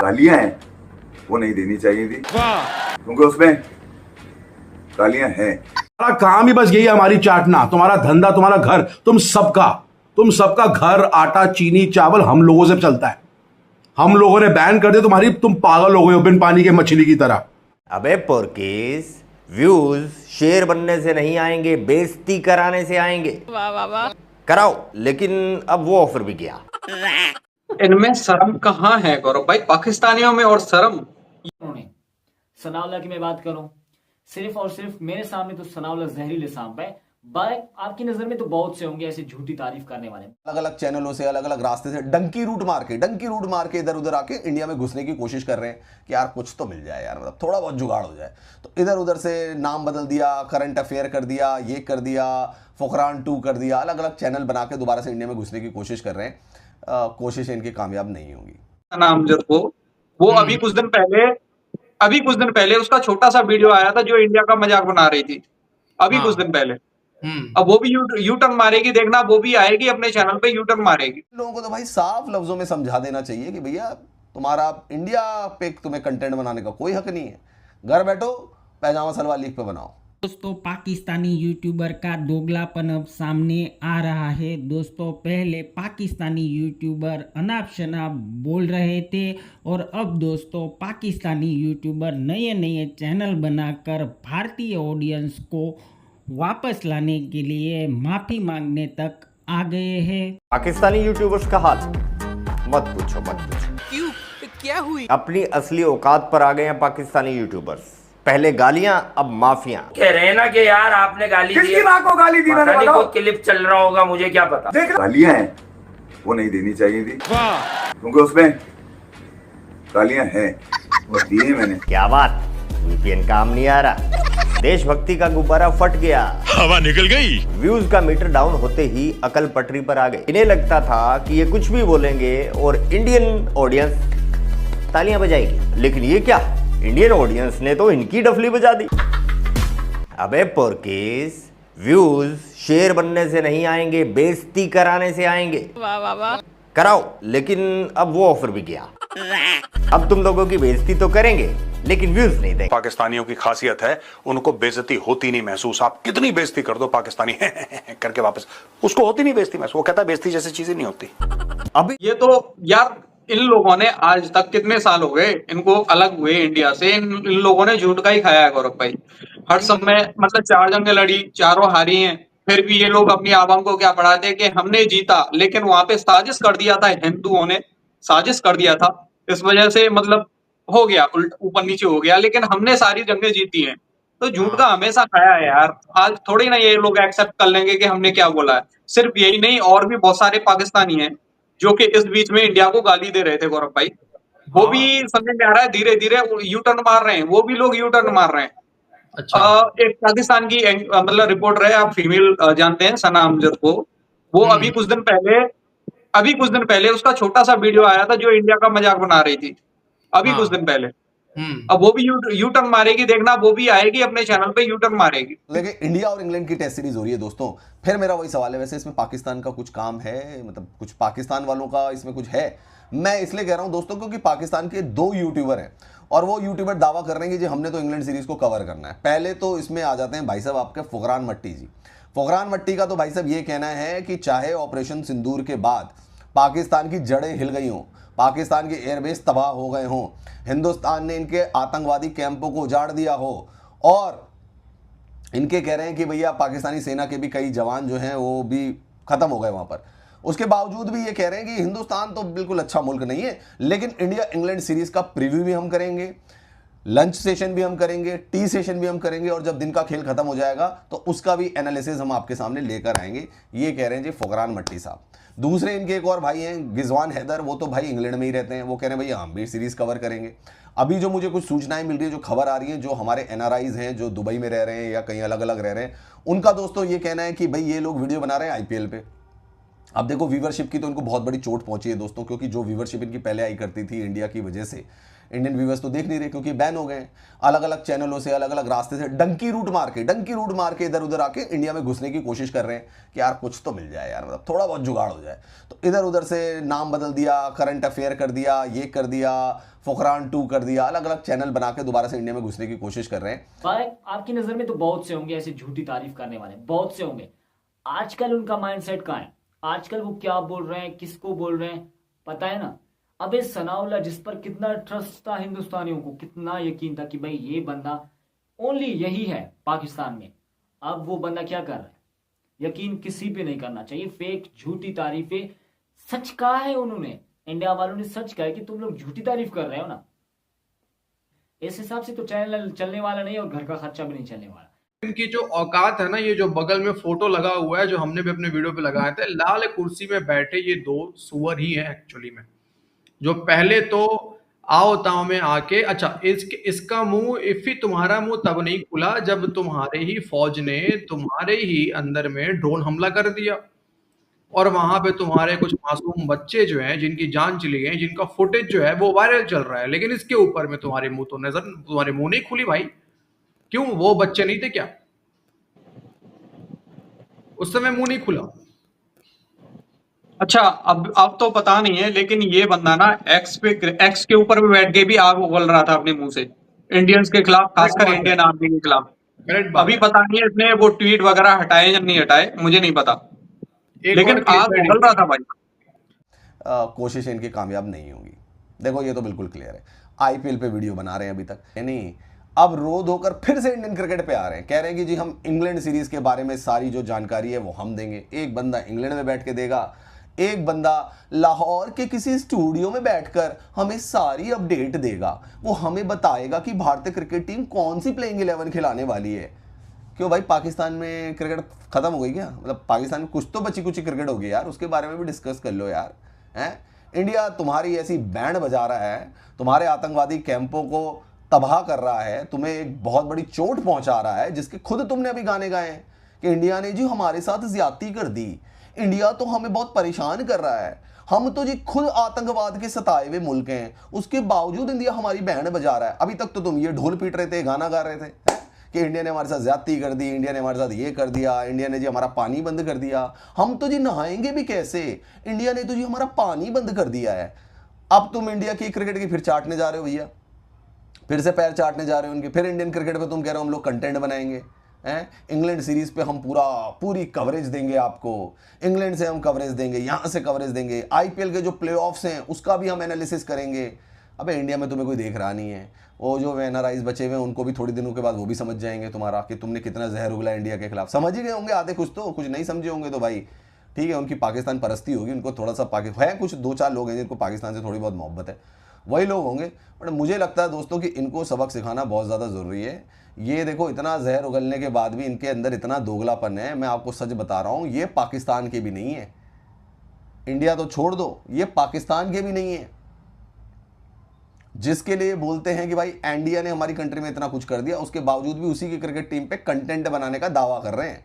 गालियां हैं वो नहीं देनी चाहिए थी क्योंकि उसमें गालियां हैं। हमारा काम ही बस यही है, हमारी चाटना, तुम्हारा धंधा, तुम्हारा घर, तुम सबका घर, आटा, चीनी, चावल हम लोगों से चलता है। हम लोगों ने बैन कर दिया तुम्हारी, तुम पागल हो गए हो बिन पानी के मछली की तरह। अबे पोरकेस, व्यूज शेर बनने से नहीं आएंगे, बेइज्जती कराने से आएंगे। वाह वाह वाह। कराओ, लेकिन अब वो ऑफर भी गया। इनमें शर्म कहाँ है गौरव भाई, पाकिस्तानियों में और शर्म। उन्होंने सनाउल्लाह की मैं बात करूं, सिर्फ और सिर्फ मेरे सामने तो सनाउल्लाह जहरीले सांप है। आपकी नजर में तो बहुत से होंगे ऐसे झूठी तारीफ करने वाले। अलग अलग चैनलों से, अलग अलग रास्ते से डंकी रूट मार के इधर उधर आके इंडिया में घुसने की कोशिश कर रहे हैं कि यार कुछ तो मिल जाए यार, मतलब थोड़ा बहुत जुगाड़ हो जाए। तो इधर उधर से नाम बदल दिया, करंट अफेयर कर दिया, ये कर दिया, फुकरान 2 कर दिया, अलग अलग चैनल बना के दोबारा से इंडिया में घुसने की कोशिश कर रहे हैं। कोशिश इनकी कामयाब नहीं होगी। नामजद को वो अभी कुछ दिन पहले उसका छोटा सा वीडियो आया था जो इंडिया का मजाक बना रही थी, अभी कुछ दिन पहले। अब वो भी यू टर्न मारेगी, देखना, वो भी आएगी अपने चैनल पे यू टर्न मारेगी। लोगों को तो भाई साफ लफ्जों में समझा देना चाहिए कि भैया तुम्हारा इंडिया पे तुम्हें कंटेंट बनाने का कोई हक नहीं है। घर बैठो, पैजामा सलवार लीग पे बनाओ। दोस्तों, पाकिस्तानी यूट्यूबर का दोगलापन अब सामने आ रहा है। दोस्तों, पहले पाकिस्तानी यूट्यूबर अनाप शनाप बोल रहे थे और अब दोस्तों पाकिस्तानी यूट्यूबर नए नए चैनल बनाकर भारतीय ऑडियंस को वापस लाने के लिए माफी मांगने तक आ गए हैं। पाकिस्तानी यूट्यूबर्स का हाल मत पूछो। क्यों, क्या हुई? अपनी असली औकात पर आ गए हैं पाकिस्तानी यूट्यूबर्स। पहले गालियां, अब माफियां। कह रहे हैं ना कि यार आपने गाली दी, किसकी माँ को गाली दी? पता नहीं कोई क्लिप चल रहा होगा, मुझे क्या पता। गालियां हैं वो नहीं देनी चाहिए थी क्योंकि उसमें गालियां हैं वो दी है मैंने। क्या बात, वीपीएन काम नहीं आ रहा। देशभक्ति का गुब्बारा फट गया, हवा निकल गई। व्यूज का मीटर डाउन होते ही अकल पटरी पर आ गए। इन्हें लगता था कि ये कुछ भी बोलेंगे और इंडियन ऑडियंस तालियां बजाएगी, लेकिन ये क्या, इंडियन ऑडियंस ने तो इनकी डफली बजा दी। अबे पोरकेस, व्यूज शेर बनने से नहीं आएंगे, बेइज्जती कराने से आएंगे। वाह वाह वाह। कराओ, लेकिन अब वो ऑफर भी गया। अब तुम लोगों की बेइज्जती तो करेंगे लेकिन व्यूज नहीं देंगे। पाकिस्तानियों की खासियत है, उनको बेइज्जती होती नहीं महसूस। आप कितनी बेइज्जती कर दो पाकिस्तानी करके वापस, उसको होती नहीं बेइज्जती महसूस। वो कहता है बेइज्जती जैसी चीजें नहीं होती। अभी ये तो यार इन लोगों ने आज तक कितने साल हो गए इनको अलग हुए इंडिया से, इन लोगों ने झूठ का ही खाया है गौरव भाई। हर समय मतलब 4 जंगें लड़ी, चारों हारी हैं, फिर भी ये लोग अपनी आवाम को क्या पढ़ाते हैं कि हमने जीता, लेकिन वहां पे साजिश कर दिया था, हिंदुओं ने साजिश कर दिया था, इस वजह से मतलब हो गया, ऊपर नीचे हो गया, लेकिन हमने सारी जंगें जीती हैं। तो झूठ का हमेशा खाया है यार। आज थोड़ी ना ये लोग एक्सेप्ट कर लेंगे कि हमने क्या बोला है। सिर्फ यही नहीं, और भी बहुत सारे पाकिस्तानी हैं जो कि इस बीच में इंडिया को गाली दे रहे थे गौरव भाई, वो भी समझ में आ रहा है, धीरे धीरे यू टर्न मार रहे हैं, वो भी लोग यू टर्न मार रहे हैं। एक पाकिस्तान की मतलब रिपोर्टर है, आप फीमेल जानते हैं, सना अमजद को, वो अभी कुछ दिन पहले उसका छोटा सा वीडियो आया था जो इंडिया का मजाक बना रही थी, अभी कुछ दिन पहले। अब वो भी यू टर्न मारेगी, देखना, वो भी आएगी अपने चैनल पे यू टर्न मारेगी। लेकिन इंडिया और इंग्लैंड की टेस्ट सीरीज हो रही है दोस्तों। फिर मेरा वही सवाल है, वैसे इसमें पाकिस्तान का कुछ काम है, मतलब कुछ पाकिस्तान वालों का इसमें कुछ है? मैं इसलिए कह रहा हूं दोस्तों क्योंकि पाकिस्तान के 2 यूट्यूबर हैं और वो यूट्यूबर दावा कर रहे हैं कि जी हमने तो इंग्लैंड सीरीज को कवर करना है। पहले तो इसमें आ जाते हैं भाई साहब आपके फुकरान मट्टी जी। फुकरान मट्टी का तो भाई साहब ये कहना है कि चाहे ऑपरेशन सिंदूर के बाद पाकिस्तान की जड़ें हिल गई हों, पाकिस्तान के एयरबेस तबाह हो गए हों, हिंदुस्तान ने इनके आतंकवादी कैंपों को उजाड़ दिया हो, और इनके कह रहे हैं कि भैया पाकिस्तानी सेना के भी कई जवान जो हैं वो भी खत्म हो गए वहां पर, उसके बावजूद भी ये कह रहे हैं कि हिंदुस्तान तो बिल्कुल अच्छा मुल्क नहीं है, लेकिन इंडिया इंग्लैंड सीरीज का प्रीव्यू भी हम करेंगे, लंच सेशन भी हम करेंगे, टी सेशन भी हम करेंगे, और जब दिन का खेल खत्म हो जाएगा तो उसका भी एनालिसिस हम आपके सामने लेकर आएंगे। ये कह रहे हैं जी फुकरान मट्टी साहब। दूसरे इनके एक और भाई हैं गिजवान हैदर, वो तो भाई इंग्लैंड में ही रहते हैं, वो कह रहे हैं भैया हम भी सीरीज कवर करेंगे। अभी जो मुझे कुछ सूचनाएं मिल रही है, जो खबर आ रही है, जो हमारे एनआरआईज हैं जो दुबई में रह रहे हैं या कहीं अलग अलग रह रहे हैं, उनका दोस्तों ये कहना है कि भाई ये लोग वीडियो बना रहे हैं आईपीएल पे। अब देखो व्यूवरशिप की तो इनको बहुत बड़ी चोट पहुंची है दोस्तों, क्योंकि जो व्यूवरशिप इनकी पहले आई करती थी इंडिया की वजह से, इंडियन व्यूवर्स तो देख नहीं रहे क्योंकि बैन हो गए हैं। अलग अलग चैनलों से, अलग अलग रास्ते से डंकी रूट मार के इधर उधर आके इंडिया में घुसने की कोशिश कर रहे हैं कि यार कुछ तो मिल जाए यार, मतलब थोड़ा बहुत जुगाड़ हो जाए। तो इधर उधर से नाम बदल दिया, करंट अफेयर कर दिया, ये कर दिया, फुकरान 2 कर दिया, अलग अलग चैनल बना के दोबारा से इंडिया में घुसने की कोशिश कर रहे हैं। भाई आपकी नजर में तो बहुत से होंगे ऐसे झूठी तारीफ करने वाले, बहुत से होंगे। आजकल उनका माइंडसेट कहाँ है? आजकल वो क्या बोल रहे हैं, किसको बोल रहे हैं, पता है ना? अबे सनाउल्लाह जिस पर कितना ट्रस्ट था हिंदुस्तानियों को, कितना यकीन था कि भाई ये बंदा ओनली यही है पाकिस्तान में, अब वो बंदा क्या कर रहा है? यकीन किसी पे नहीं करना चाहिए। फेक झूठी तारीफें, सच कहा है उन्होंने, इंडिया वालों ने सच कहा है कि तुम लोग झूठी तारीफ कर रहे हो ना। इस हिसाब से तो चैनल चलने वाला नहीं और घर का खर्चा भी नहीं चलने वाला। इनकी जो औकात है ना, ये जो बगल में फोटो लगा हुआ है, जो हमने भी अपने वीडियो पे लगाए थे, लाल कुर्सी में बैठे ये 2 सुअर ही हैं एक्चुअली में। जो पहले तो आओ ताओ में आके, अच्छा इसका मुंह इफी तुम्हारा मुंह तब नहीं खुला जब तुम्हारे ही फौज ने तुम्हारे ही अंदर में ड्रोन हमला कर दिया और वहां पे तुम्हारे कुछ मासूम बच्चे जो हैं जिनकी जान चली गई, जिनका फुटेज जो है वो वायरल चल रहा है, लेकिन इसके ऊपर में तुम्हारे मुंह तो नजर, तुम्हारे मुंह नहीं खुली भाई। क्यों? वो बच्चे नहीं थे क्या? उस समय मुंह नहीं खुला? अच्छा, अब तो पता नहीं है, लेकिन ये बंदा ना एक्स के ऊपर भी बैठ के भी आग उगल रहा था अपने मुंह से इंडियंस के खिलाफ, खासकर इंडियन आर्मी के खिलाफ। अभी पता नहीं है इसने वो ट्वीट वगैरह हटाए या नहीं हटाए, मुझे नहीं पता, लेकिन आग उगल रहा था भाई। कोशिश इनकी कामयाब नहीं होगी। देखो ये तो बिल्कुल क्लियर है। आईपीएल पे वीडियो बना रहे हैं अभी तक, यानी अब रो धोकर फिर से इंडियन क्रिकेट पे आ रहे हैं, कह रहे हैं कि जी हम इंग्लैंड सीरीज के बारे में सारी जो जानकारी है वो हम देंगे। एक बंदा इंग्लैंड में बैठ के देगा, एक बंदा लाहौर के किसी स्टूडियो में बैठकर हमें सारी अपडेट देगा। वो हमें बताएगा कि भारतीय क्रिकेट टीम कौन सी प्लेइंग 11 खिलाने वाली है। क्यों भाई, पाकिस्तान में क्रिकेट खत्म हो गई क्या? मतलब पाकिस्तान में कुछ तो बची कुछ क्रिकेट होगी यार, उसके बारे में भी डिस्कस कर लो यार। हैं, इंडिया तुम्हारी ऐसी बैंड बजा रहा है, तुम्हारे आतंकवादी कैंपों को तबाह कर रहा है, तुम्हें एक बहुत बड़ी चोट पहुंचा रहा है, जिसके खुद तुमने अभी गाने गाए हैं कि इंडिया ने जी हमारे साथ ज्यादती कर दी, इंडिया तो हमें बहुत परेशान कर रहा है, हम तो जी खुद आतंकवाद के सताए हुए मुल्क हैं, उसके बावजूद इंडिया हमारी बैंड बजा रहा है। अभी तक तो तुम ये ढोल पीट रहे थे, गाना गा रहे थे कि इंडिया ने हमारे साथ ज्यादती कर दी, इंडिया ने हमारे साथ ये कर दिया, इंडिया ने जी हमारा पानी बंद कर दिया, हम तो जी नहाएंगे भी कैसे, इंडिया ने तो जी हमारा पानी बंद कर दिया है। अब तुम इंडिया की क्रिकेट की फिर चाटने जा रहे हो भैया, फिर से पैर चाटने जा रहे हो उनके। फिर इंडियन क्रिकेट पे तुम कह रहे हो हम लोग कंटेंट बनाएंगे, हैं इंग्लैंड सीरीज पे हम पूरी कवरेज देंगे आपको, इंग्लैंड से हम कवरेज देंगे, यहाँ से कवरेज देंगे, आईपीएल के जो प्लेऑफ्स हैं उसका भी हम एनालिसिस करेंगे। अबे इंडिया में तुम्हें कोई देख रहा नहीं है, वो जो एनआरआईज बचे हुए हैं उनको भी थोड़ी दिनों के बाद वो भी समझ जाएंगे तुम्हारा कि तुमने कितना जहर उगला इंडिया के खिलाफ। समझ ही गए होंगे आधे, कुछ नहीं समझे होंगे तो भाई ठीक है, उनकी पाकिस्तान परस्ती होगी, उनको थोड़ा सा है, कुछ 2-4 लोग हैं जिनको पाकिस्तान से थोड़ी बहुत मोहब्बत है, वही लोग होंगे। बट मुझे लगता है दोस्तों कि इनको सबक सिखाना बहुत ज़्यादा ज़रूरी है। ये देखो, इतना जहर उगलने के बाद भी इनके अंदर इतना दोगलापन है, मैं आपको सच बता रहा हूँ, ये पाकिस्तान के भी नहीं है। इंडिया तो छोड़ दो, ये पाकिस्तान के भी नहीं है, जिसके लिए बोलते हैं कि भाई इंडिया ने हमारी कंट्री में इतना कुछ कर दिया, उसके बावजूद भी उसी की क्रिकेट टीम पे कंटेंट बनाने का दावा कर रहे हैं।